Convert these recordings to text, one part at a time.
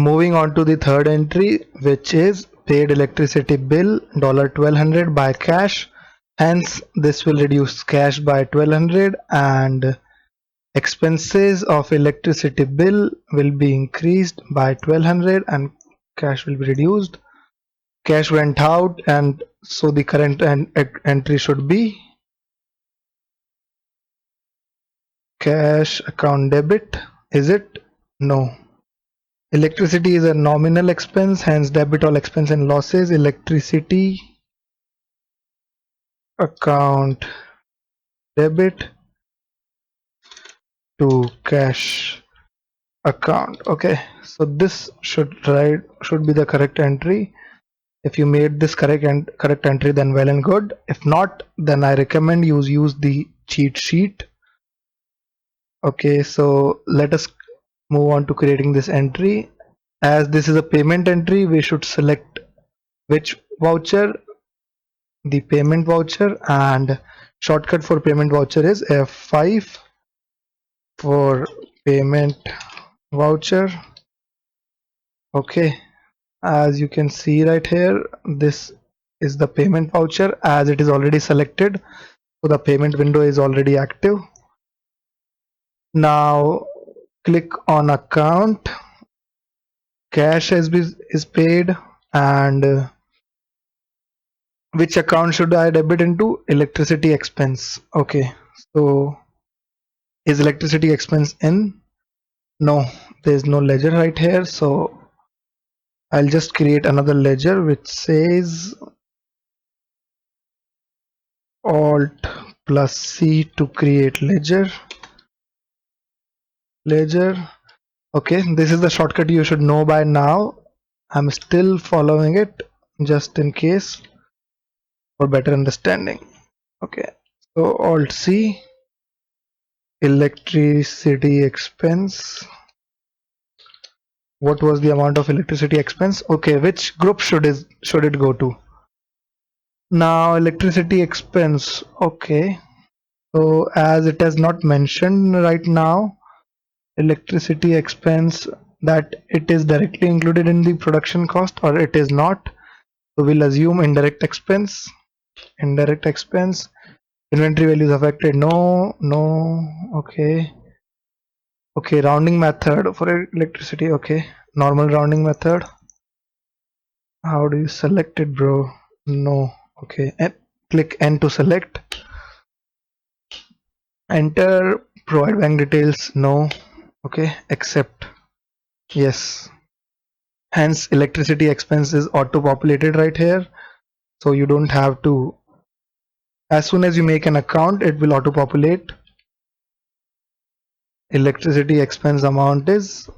Moving on to the third entry, which is paid electricity bill $1200 by cash. Hence, this will reduce cash by 1200 and expenses of electricity bill will be increased by 1200 and cash will be reduced. Cash went out, and so the current entry should be cash account debit. Is it? No. Electricity is a nominal expense, hence debit all expense and losses. Electricity account debit to cash account. Okay, so this should be the correct entry. If you made this correct entry, then well and good. If not, then I recommend you use the cheat sheet. Okay, so let us move on to creating this entry. As this is a payment entry, we should select which voucher, the payment voucher, and shortcut for payment voucher is F5 for payment voucher. Okay, as you can see right here, this is the payment voucher as it is already selected, so the payment window is already active. Now click on account, cash is paid, and which account should I debit into? Electricity expense. Okay, so is electricity expense in? No, there is no ledger right here, so I'll just create another ledger which says Alt plus C to create ledger. Okay, this is the shortcut you should know by now. I'm still following it just in case for better understanding. Okay, so Alt C, electricity expense. What was the amount of electricity expense? Okay, which group should it go to? Now electricity expense. Okay, so as it has not mentioned right now, electricity expense, that it is directly included in the production cost or it is not, so we'll assume indirect expense. Inventory values affected, no. Okay, rounding method for electricity. Okay, normal rounding method. How do you select it, bro? No. Okay, and click N to select. Enter, provide bank details, no. Okay, accept, yes. Hence electricity expense is auto populated right here, so you don't have to, as soon as you make an account it will auto populate. Electricity expense amount is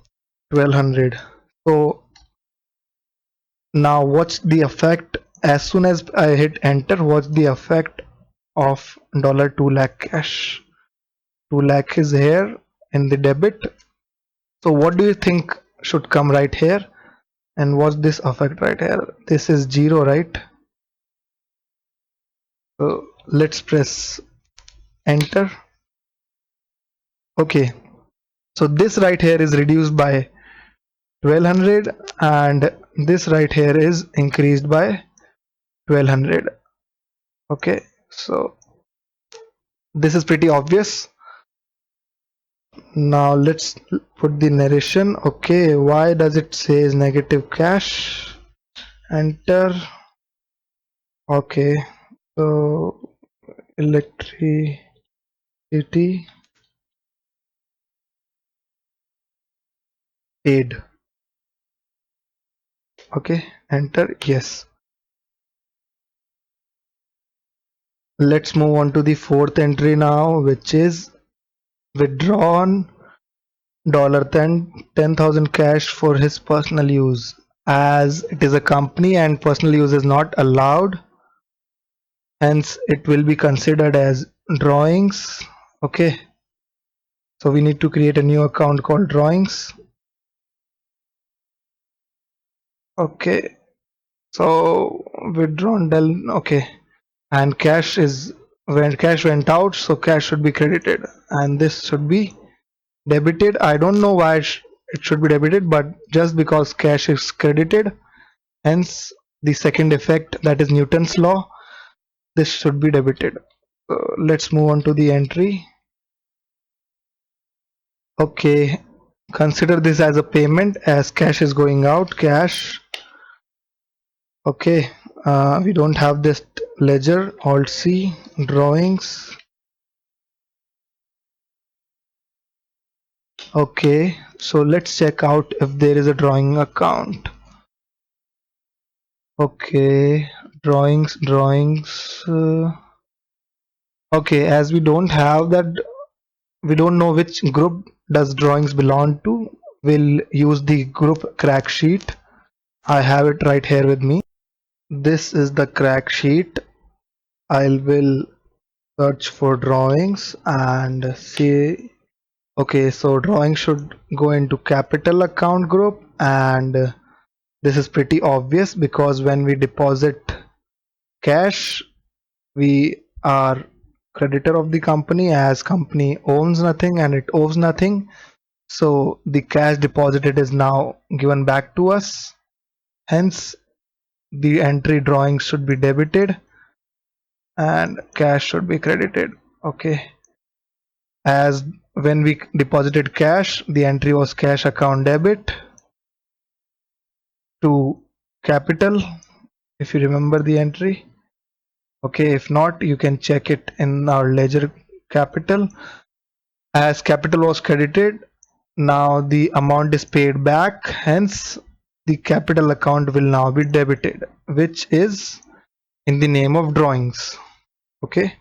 1200. So now what's the effect? As soon as I hit enter, what's the effect of $2 lakh cash? 2 lakh is here in the debit. So what do you think should come right here? And what's this effect right here? This is 0, right? So let's press enter. Okay, so this right here is reduced by 1200 and this right here is increased by 1200. Okay, so this is pretty obvious. Now let's put the narration. Okay, why does it say negative cash? Enter. Okay, so electricity paid. Okay, enter, yes. Let's move on to the fourth entry now, which is withdrawn $10,000 cash for his personal use. As it is a company and personal use is not allowed, hence it will be considered as drawings. Okay, so we need to create a new account called drawings. Okay, so withdrawn del, okay, and cash is, when cash went out, so cash should be credited and this should be debited. I don't know why it should be debited, but just because cash is credited, hence the second effect, that is Newton's law, this should be debited. Let's move on to the entry. Okay, consider this as a payment as cash is going out. Cash. Okay, we don't have this ledger. Alt C, drawings. Okay, so let's check out if there is a drawing account. Okay, drawings. Okay, as we don't have that, we don't know which group does drawings belong to. We'll use the group crack sheet. I have it right here with me. This is the crack sheet. I will search for drawings and see. Okay, so drawing should go into capital account group, and this is pretty obvious because when we deposit cash, we are creditor of the company, as company owns nothing and it owes nothing. So the cash deposited is now given back to us. Hence, the entry drawing should be debited and cash should be credited. Okay. As when we deposited cash, the entry was cash account debit to capital, if you remember the entry. Okay, if not, you can check it in our ledger capital. As capital was credited, now the amount is paid back, hence the capital account will now be debited, which is in the name of drawings. Okay,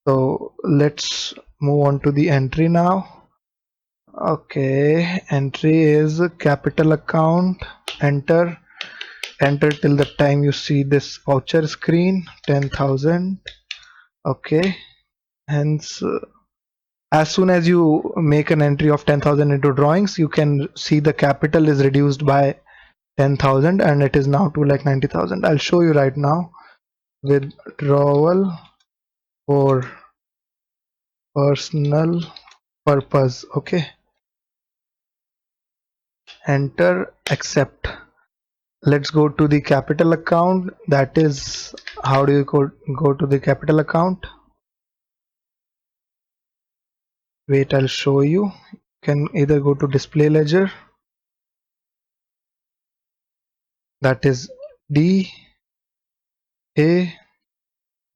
so let's move on to the entry now. Okay, entry is capital account. Enter till the time you see this voucher screen, 10,000. Okay, hence as soon as you make an entry of 10,000 into drawings, you can see the capital is reduced by 10,000 and it is now 2,90,000. I'll show you right now. Withdrawal for personal purpose. Okay, enter, accept. Let's go to the capital account. That is, how do you go to the capital account? Wait, I'll show you. You can either go to display ledger, that is D A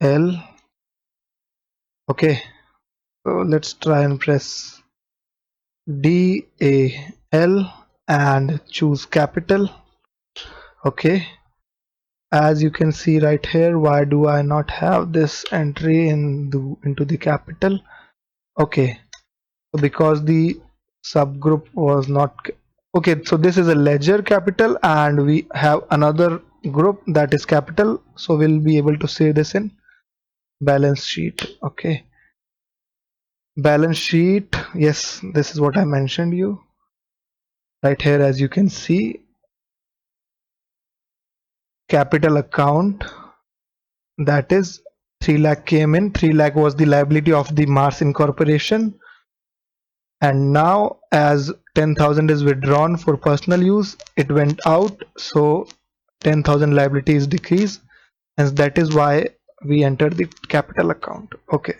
L. Okay, so let's try and press D A L and choose capital. Okay, as you can see right here, why do I not have this entry into the capital? Okay, so because the subgroup was not okay. So this is a ledger capital and we have another group that is capital, so we'll be able to say this in balance sheet. Okay, balance sheet, yes, this is what I mentioned you right here. As you can see, capital account, that is 3 lakh came in. 3 lakh was the liability of the Mars Incorporation, and now as 10,000 is withdrawn for personal use, it went out, so 10,000 liability is decreased, and that is why we entered the capital account. Okay.